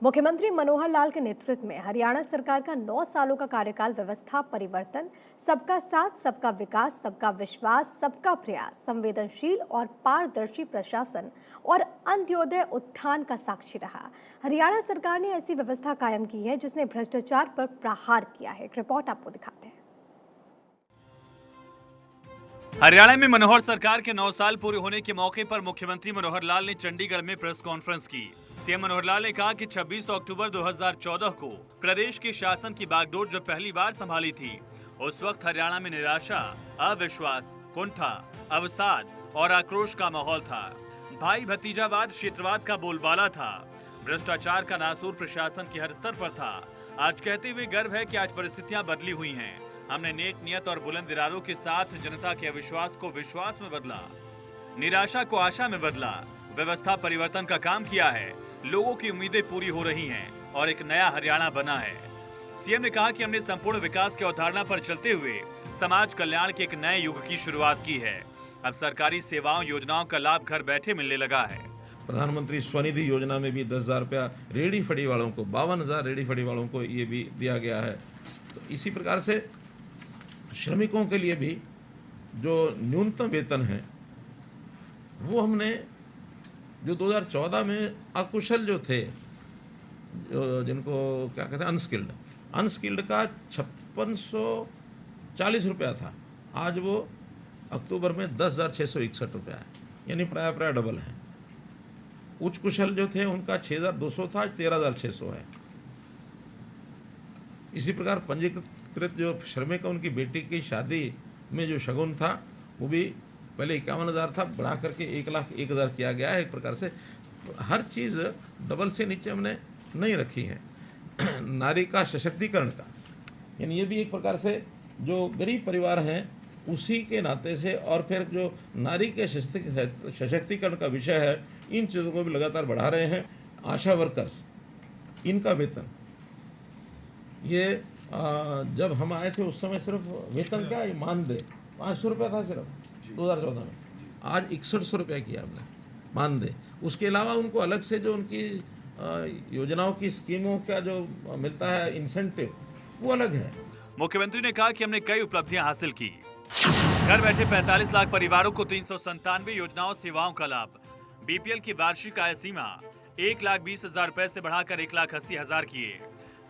मुख्यमंत्री मनोहर लाल के नेतृत्व में हरियाणा सरकार का 9 सालों का कार्यकाल व्यवस्था परिवर्तन, सबका साथ, सबका विकास, सबका विश्वास, सबका प्रयास, संवेदनशील और पारदर्शी प्रशासन और अंत्योदय उत्थान का साक्षी रहा। हरियाणा सरकार ने ऐसी व्यवस्था कायम की है जिसने भ्रष्टाचार पर प्रहार किया है। एक रिपोर्ट आपको दिखाते हैं। हरियाणा में मनोहर सरकार के 9 साल पूरे होने के मौके पर मुख्यमंत्री मनोहर लाल ने चंडीगढ़ में प्रेस कॉन्फ्रेंस की। सीएम मनोहर लाल ने कहा कि 26 अक्टूबर 2014 को प्रदेश के शासन की बागडोर जब पहली बार संभाली थी, उस वक्त हरियाणा में निराशा, अविश्वास, कुंठा, अवसाद और आक्रोश का माहौल था। भाई भतीजावाद, क्षेत्रवाद का बोलबाला था। भ्रष्टाचार का नासूर प्रशासन के हर स्तर पर था। आज कहते हुए गर्व है कि आज परिस्थितियां बदली हुई हैं। हमने नेक नियत और बुलंद इरादों के साथ जनता के अविश्वास को विश्वास में बदला, निराशा को आशा में बदला, व्यवस्था परिवर्तन का काम किया है। लोगों की उम्मीदें पूरी हो रही हैं और एक नया हरियाणा बना है। सीएम ने कहा कि हमने संपूर्ण विकास की अवधारणा पर चलते हुए समाज कल्याण के एक नए युग की शुरुआत की है। अब सरकारी सेवाओं, योजनाओं का लाभ घर बैठे मिलने लगा है। प्रधानमंत्री स्वनिधि योजना में भी 10,000 रुपया रेहड़ी फड़ी वालों को, 52,000 रेहड़ी फड़ी वालों को ये भी दिया गया है। तो इसी प्रकार से श्रमिकों के लिए भी जो न्यूनतम वेतन है वो हमने, जो 2014 में अकुशल जो थे, जो जिनको क्या कहते हैं अनस्किल्ड का 5640 रुपया था, आज वो अक्टूबर में 10,661 रुपया है, यानी प्राय डबल है। उच्च कुशल जो थे उनका 6,200 था, आज 13,600 है। इसी प्रकार पंजीकृत जो श्रमिक है, उनकी बेटी की शादी में जो शगुन था वो भी पहले 51,000 था, बढ़ा करके 1,01,000 किया गया है। एक प्रकार से हर चीज़ डबल से नीचे हमने नहीं रखी है। नारी का सशक्तिकरण का, यानी ये भी एक प्रकार से जो गरीब परिवार हैं उसी के नाते से, और फिर जो नारी के सशक्तिकरण का विषय है, इन चीज़ों को भी लगातार बढ़ा रहे हैं। आशा वर्कर्स, इनका वेतन, ये जब हम आए थे उस समय सिर्फ वेतन क्या, मानदेय 500 रुपया था सिर्फ 2014 में, आज 6100 रुपया किया हमने मानदेय। उसके अलावा उनको अलग से जो उनकी योजनाओं की स्कीमों का जो मिलता है इंसेंटिव, वो अलग है। मुख्यमंत्री ने कहा कि हमने कई उपलब्धियां हासिल की। घर बैठे 45 लाख परिवारों को 397 योजनाओं सेवाओं का लाभ। बीपीएल की वार्षिक आय सीमा 1,20,000 रुपए से बढ़ाकर 1,80,000 किए।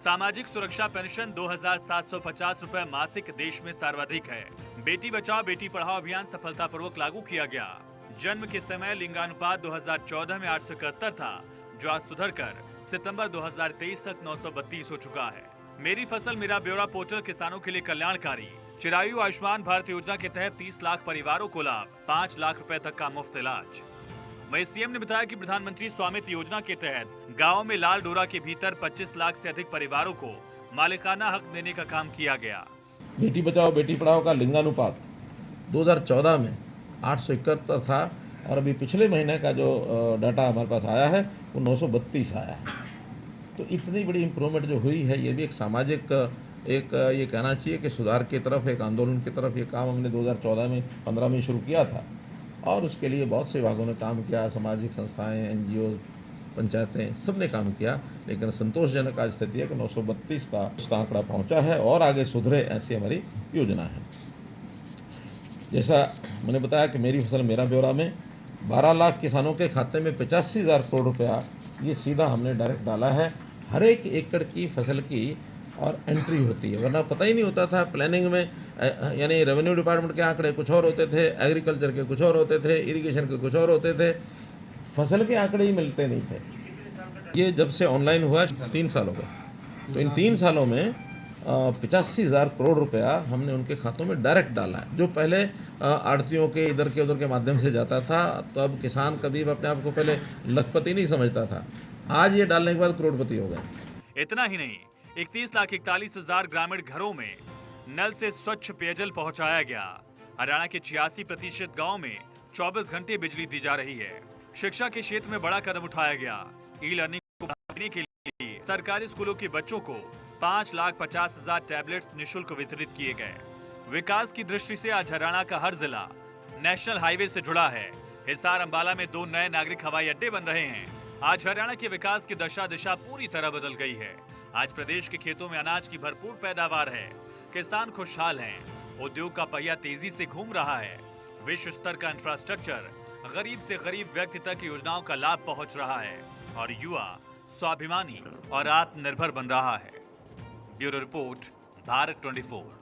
सामाजिक सुरक्षा पेंशन 2,750 रुपए मासिक देश में सर्वाधिक है। बेटी बचाओ बेटी पढ़ाओ अभियान सफलतापूर्वक लागू किया गया। जन्म के समय लिंगानुपात 2014 में 871 था, जो आज सुधरकर सितंबर 2023 तक 932 हो चुका है। मेरी फसल मेरा ब्यौरा पोर्टल किसानों के लिए कल्याणकारी। चिरायु आयुष्मान भारत योजना के तहत 30 लाख परिवारों को लाभ, 5 लाख रुपए तक का मुफ्त इलाज। वहीं सीएम ने बताया कि प्रधानमंत्री स्वामित्व योजना के तहत गाँव में लाल डोरा के भीतर 25 लाख से अधिक परिवारों को मालिकाना हक देने का काम किया गया। बेटी बचाओ बेटी पढ़ाओ का लिंगानुपात 2014 में 871 था, और अभी पिछले महीने का जो डाटा हमारे पास आया है वो 932 आया है। तो इतनी बड़ी इम्प्रूवमेंट जो हुई है, ये भी एक सामाजिक ये कहना चाहिए कि सुधार की तरफ, एक आंदोलन की तरफ ये काम हमने 2014 में 15 में शुरू किया था, और उसके लिए बहुत से विभागों ने काम किया, सामाजिक संस्थाएं, एनजीओ, पंचायतें, सब ने काम किया। लेकिन संतोषजनक आज स्थिति है कि 932 का उसका आंकड़ा पहुंचा है, और आगे सुधरे ऐसी हमारी योजना है। जैसा मैंने बताया कि मेरी फसल मेरा ब्यौरा में 12 लाख किसानों के खाते में 85,000 करोड़ रुपया ये सीधा हमने डायरेक्ट डाला है। हर एक एकड़ की फसल की और एंट्री होती है, वरना पता ही नहीं होता था प्लानिंग में, यानी रेवेन्यू डिपार्टमेंट के आंकड़े कुछ और होते थे, एग्रीकल्चर के कुछ और होते थे, इरिगेशन के कुछ और होते थे, फसल के आंकड़े ही मिलते नहीं थे। ये जब से ऑनलाइन हुआ 3 सालों का, तो इन 3 सालों में 85,000 करोड़ रुपया हमने उनके खातों में डायरेक्ट डाला है। जो पहले आड़तियों के इधर के उधर के माध्यम से जाता था, तो अब किसान कभी अपने आप को पहले लखपति नहीं समझता था, आज ये डालने के बाद करोड़पति हो गए। इतना ही नहीं, 31,41,000 ग्रामीण घरों में नल से स्वच्छ पेयजल पहुंचाया गया। हरियाणा के 86% गाँव में 24 घंटे बिजली दी जा रही है। शिक्षा के क्षेत्र में बड़ा कदम उठाया गया। ई लर्निंग को बढ़ाने के लिए सरकारी स्कूलों के बच्चों को 5,50,000 टैबलेट्स निःशुल्क वितरित किए गए। विकास की दृष्टि से आज हरियाणा का हर जिला नेशनल हाईवे से जुड़ा है। हिसार अंबाला में 2 नए नागरिक हवाई अड्डे बन रहे हैं। आज हरियाणा के विकास की दशा दिशा पूरी तरह बदल गई है। आज प्रदेश के खेतों में अनाज की भरपूर पैदावार है, किसान खुशहाल हैं, उद्योग का पहिया तेजी से घूम रहा है, विश्व स्तर का इंफ्रास्ट्रक्चर गरीब से गरीब व्यक्ति तक योजनाओं का लाभ पहुंच रहा है और युवा स्वाभिमानी और आत्मनिर्भर बन रहा है। Bureau report, Bharat 24।